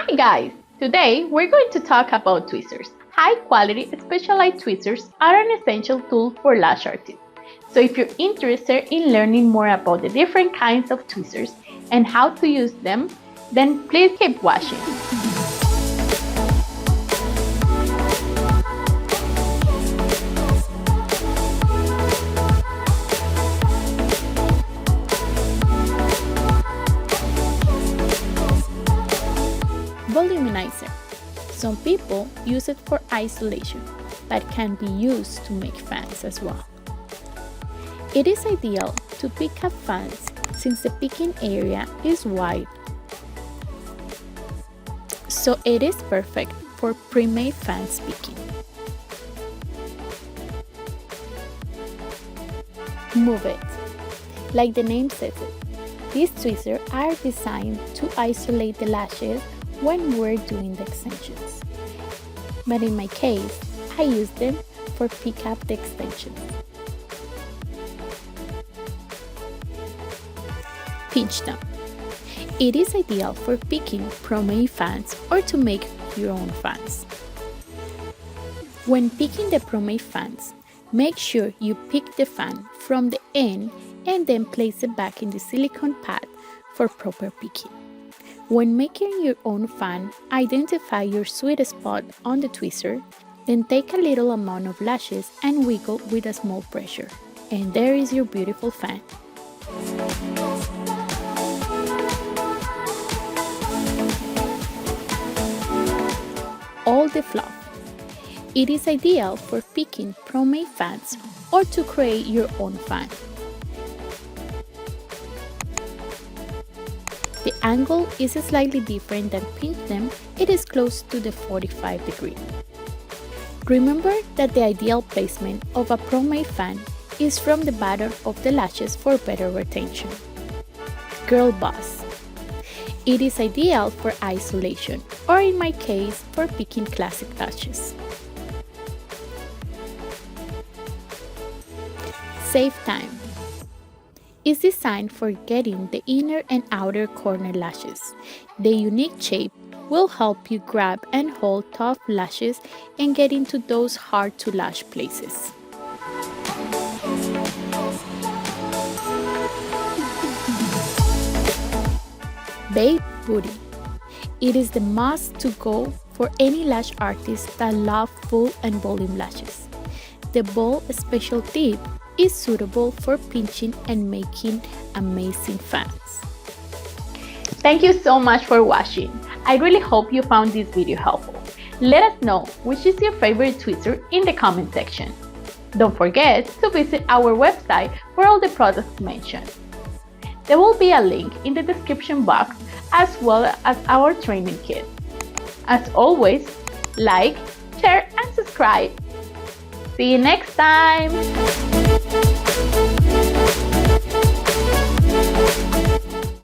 Hi guys! Today we're going to talk about tweezers. High quality specialized tweezers are an essential tool for lash artists. So if you're interested in learning more about the different kinds of tweezers and how to use them, then please keep watching. Voluminizer. Some people use it for isolation, but can be used to make fans as well. It is ideal to pick up fans since the picking area is wide, so it is perfect for pre-made fans picking. Move it. Like the name says it, these tweezers are designed to isolate the lashes when we're doing the extensions. But in my case, I use them for pick up the extensions. Pinch them. It is ideal for picking pro-made fans or to make your own fans. When picking the pro-made fans, make sure you pick the fan from the end and then place it back in the silicone pad for proper picking. When making your own fan, identify your sweet spot on the tweezer, then take a little amount of lashes and wiggle with a small pressure. And there is your beautiful fan. All the fluff. It is ideal for picking pro-made fans or to create your own fan. The angle is slightly different than pinch them, it is close to the 45 degree. Remember that the ideal placement of a pro-made fan is from the bottom of the lashes for better retention. Girl boss. It is ideal for isolation, or in my case, for picking classic lashes. Save time. Is designed for getting the inner and outer corner lashes. The unique shape will help you grab and hold tough lashes and get into those hard to lash places. Babe Booty. It is the must to go for any lash artist that love full and volume lashes. The ball special tip is suitable for pinching and making amazing fans. Thank you so much for watching. I really hope you found this video helpful. Let us know which is your favorite tweezer in the comment section. Don't forget to visit our website for all the products mentioned. There will be a link in the description box as well as our training kit. As always, like, share and subscribe. See you next time!